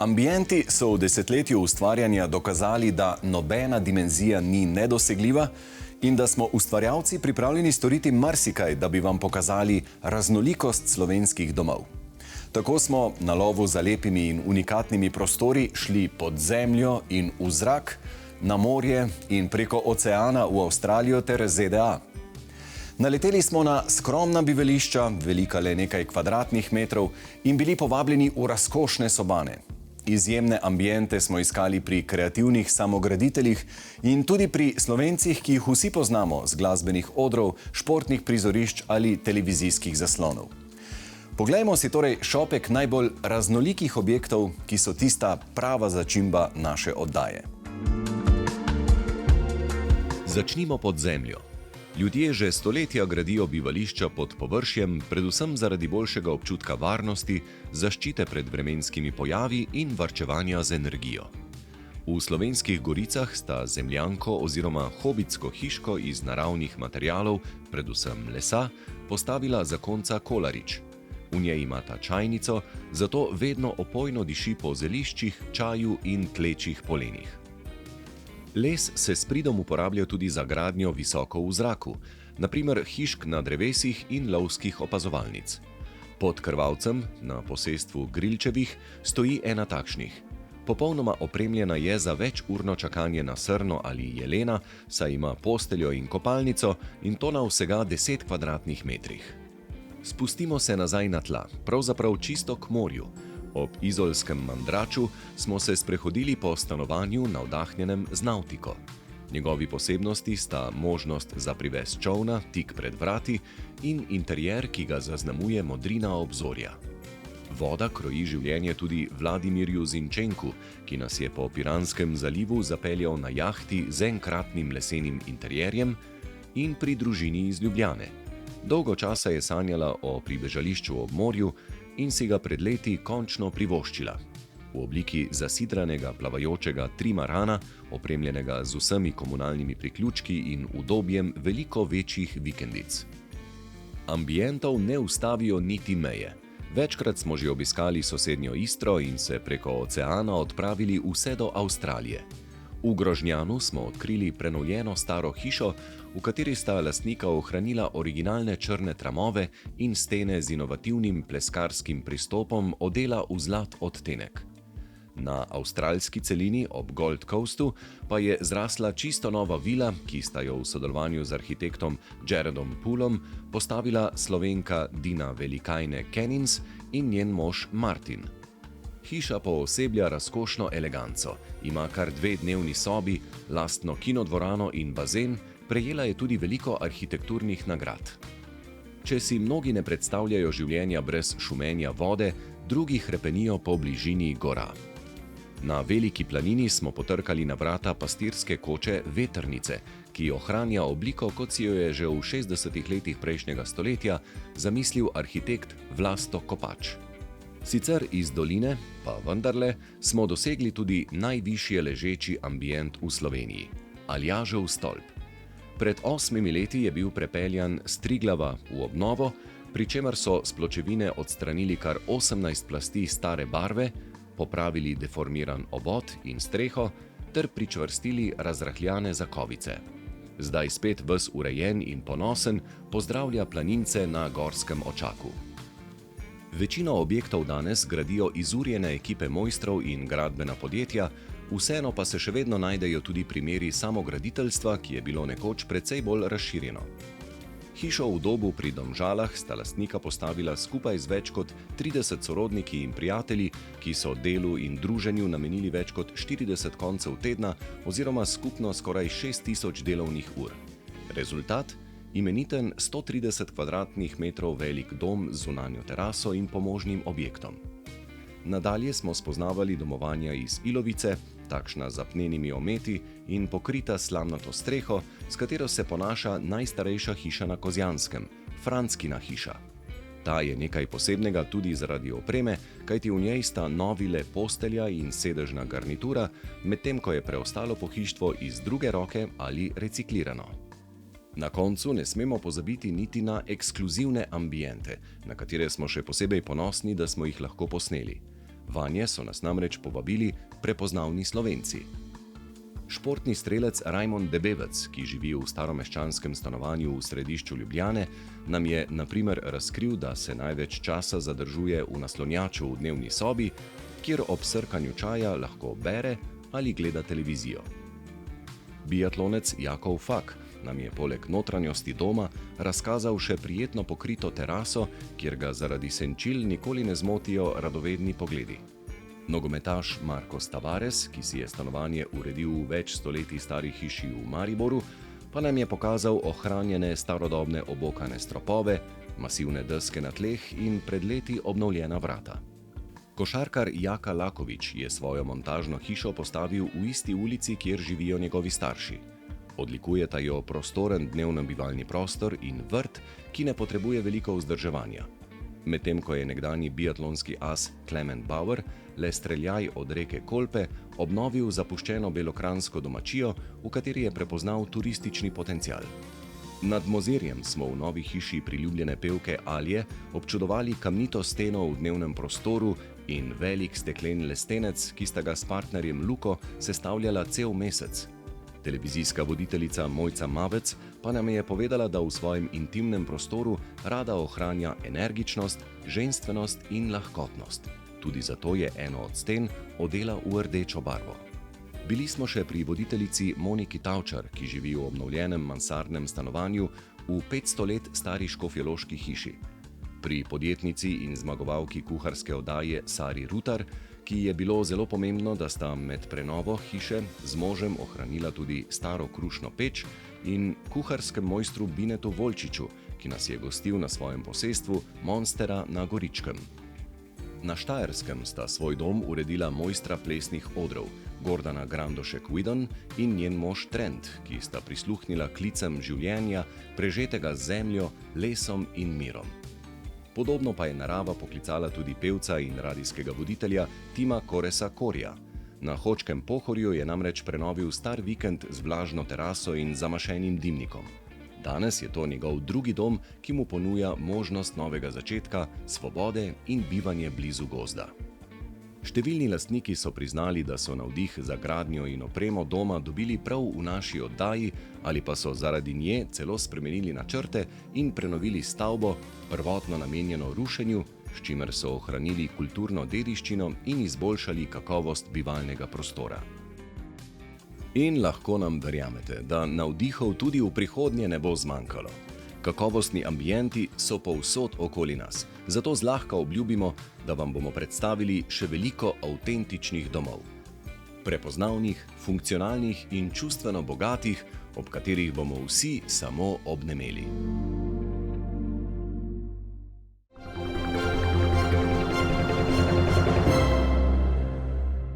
Ambienti so v desetletju ustvarjanja dokazali, da nobena dimenzija ni nedosegljiva in da smo ustvarjalci pripravljeni storiti marsikaj, da bi vam pokazali raznolikost slovenskih domov. Tako smo na lovu za lepimi in unikatnimi prostori šli pod zemljo in v zrak, na morje in preko oceana v Avstralijo ter ZDA. Naleteli smo na skromna bivališča, velika le nekaj kvadratnih metrov, in bili povabljeni v razkošne sobane. Izjemne ambiente smo iskali pri kreativnih samograditeljih in tudi pri Slovencih, ki jih vsi poznamo z glasbenih odrov, športnih prizorišč ali televizijskih zaslonov. Poglejmo si torej šopek najbolj raznolikih objektov, ki so tista prava začimba naše oddaje. Začnimo pod zemljo. Ljudje že stoletja gradijo bivališča pod površjem, predvsem zaradi boljšega občutka varnosti, zaščite pred vremenskimi pojavi in varčevanja z energijo. V Slovenskih goricah sta zemljanko oziroma hobitsko hiško iz naravnih materialov, predvsem lesa, postavila zakonca Kolarič. V njej imata čajnico, zato vedno opojno diši po zeliščih, čaju in tlečih polenih. Les se s pridom uporablja tudi za gradnjo visoko v zraku, na primer hišk na drevesih in lovskih opazovalnic. Pod Krvavcem, na posestvu Grilčevih, stoji ena takšnih. Popolnoma opremljena je za večurno čakanje na srno ali jelena, saj ima posteljo in kopalnico in to na vsega 10 kvadratnih metrih. Spustimo se nazaj na tla, pravzaprav čisto k morju. Ob izolskem Mandraču smo se sprehodili po stanovanju navdahnjenem z navtiko. Njegovi posebnosti sta možnost za privez čolna tik pred vrati in interjer, ki ga zaznamuje modrina obzorja. Voda kroji življenje tudi Vladimirju Zinčenku, ki nas je po Piranskem zalivu zapeljal na jahti z enkratnim lesenim interjerjem, in pri družini iz Ljubljane. Dolgo časa je sanjala o pribežališču ob morju in si ga pred leti končno privoščila. V obliki zasidranega plavajočega trimarana, opremljenega z vsemi komunalnimi priključki in udobjem veliko večjih vikendic. Ambientov ne ustavijo niti meje. Večkrat smo že obiskali sosednjo Istro in se preko oceana odpravili vse do Avstralije. V Grožnjanu smo odkrili prenovljeno staro hišo, v kateri sta lastnika ohranila originalne črne tramove in stene z inovativnim pleskarskim pristopom odela v zlat odtenek. Na avstralski celini ob Gold Coastu pa je zrasla čisto nova vila, ki sta jo v sodelovanju z arhitektom Jaredom Poolom postavila Slovenka Dina Velikajne Kenins in njen mož Martin. Hiša pooseblja razkošno eleganco, ima kar 2 dnevni sobi, lastno kinodvorano in bazen, prejela je tudi veliko arhitekturnih nagrad. Če si mnogi ne predstavljajo življenja brez šumenja vode, drugi hrepenijo po bližini gora. Na Veliki planini smo potrkali na vrata pastirske koče Vetrnice, ki ohranja obliko, kot si jo je že v 60. letih prejšnjega stoletja zamislil arhitekt Vlasto Kopač. Sicer iz doline, pa vendarle, smo dosegli tudi najvišje ležeči ambient v Sloveniji – Aljažev stolp. Pred 8 leti je bil prepeljan s Triglava v obnovo, pri čemer so s pločevine odstranili kar 18 plasti stare barve, popravili deformiran obod in streho ter pričvrstili razrahljane zakovice. Zdaj spet ves urejen in ponosen pozdravlja planince na Gorskem očaku. Večino objektov danes gradijo izurjene ekipe mojstrov in gradbena podjetja, vseeno pa se še vedno najdejo tudi primeri samograditeljstva, ki je bilo nekoč precej bolj razširjeno. Hišo v Dobu pri Domžalah sta lastnika postavila skupaj z več kot 30 sorodniki in prijatelji, ki so delu in druženju namenili več kot 40 koncev tedna oziroma skupno skoraj 6000 delovnih ur. Rezultat? Imeniten 130 kvadratnih metrov velik dom z zunanjo teraso in pomožnim objektom. Nadalje smo spoznavali domovanja iz ilovice, takšna z apnenimi ometi in pokrita slamnato streho, s katero se ponaša najstarejša hiša na Kozjanskem, Franckina hiša. Ta je nekaj posebnega tudi zaradi opreme, kajti v njej sta novile postelja in sedežna garnitura, medtem ko je preostalo pohištvo iz druge roke ali reciklirano. Na koncu ne smemo pozabiti niti na ekskluzivne ambiente, na katere smo še posebej ponosni, da smo jih lahko posneli. Vanje so nas namreč povabili prepoznavni Slovenci. Športni strelec Rajmond Debevec, ki živi v staromeščanskem stanovanju v središču Ljubljane, nam je na primer razkril, da se največ časa zadržuje v naslonjaču v dnevni sobi, kjer ob srkanju čaja lahko bere ali gleda televizijo. Biatlonec Jakov Fak nam je poleg notranjosti doma razkazal še prijetno pokrito teraso, kjer ga zaradi senčil nikoli ne zmotijo radovedni pogledi. Nogometaš Marcos Tavares, ki si je stanovanje uredil v več stoletij stari hiši v Mariboru, pa nam je pokazal ohranjene starodobne obokane stropove, masivne deske na tleh in pred leti obnovljena vrata. Košarkar Jaka Lakovič je svojo montažno hišo postavil v isti ulici, kjer živijo njegovi starši. Odlikujeta jo prostoren dnevno-bivalni prostor in vrt, ki ne potrebuje veliko vzdrževanja. Medtem ko je nekdanji biatlonski as Klement Bauer le streljaj od reke Kolpe obnovil zapuščeno belokranjsko domačijo, v kateri je prepoznal turistični potencial. Nad Mozirjem smo v novi hiši priljubljene pevke Alje občudovali kamnito steno v dnevnem prostoru in velik steklen lestenec, ki sta ga s partnerjem Luko sestavljala cel mesec. Televizijska voditeljica Mojca Mavec pa nam je povedala, da v svojem intimnem prostoru rada ohranja energičnost, ženstvenost in lahkotnost. Tudi zato je eno od sten odela v rdečo barvo. Bili smo še pri voditeljici Moniki Tavčar, ki živi v obnovljenem mansardnem stanovanju v 500 let stari škofjeloški hiši. Pri podjetnici in zmagovalki kuharske oddaje Sari Rutar, ki je bilo zelo pomembno, da sta med prenovo hiše z možem ohranila tudi staro krušno peč, in kuharskem mojstru Binetu Volčiču, ki nas je gostil na svojem posestvu Monstera na Goričkem. Na Štajerskem sta svoj dom uredila mojstra plesnih odrov Gordana Grandošek-Widon in njen mož Trent, ki sta prisluhnila klicem življenja, prežetega z zemljo, lesom in mirom. Podobno pa je narava poklicala tudi pevca in radijskega voditelja Tima Koresa Korja. Na Hočkem Pohorju je namreč prenovil star vikend z vlažno teraso in zamašenim dimnikom. Danes je to njegov drugi dom, ki mu ponuja možnost novega začetka, svobode in bivanje blizu gozda. Številni lastniki so priznali, da so navdih za gradnjo in opremo doma dobili prav v naši oddaji ali pa so zaradi nje celo spremenili načrte in prenovili stavbo, prvotno namenjeno rušenju, s čimer so ohranili kulturno dediščino in izboljšali kakovost bivalnega prostora. In lahko nam verjamete, da navdihov tudi v prihodnje ne bo zmanjkalo. Kakovostni ambienti so povsod okoli nas, zato zlahka obljubimo, da vam bomo predstavili še veliko avtentičnih domov. Prepoznavnih, funkcionalnih in čustveno bogatih, ob katerih bomo vsi samo obnemeli.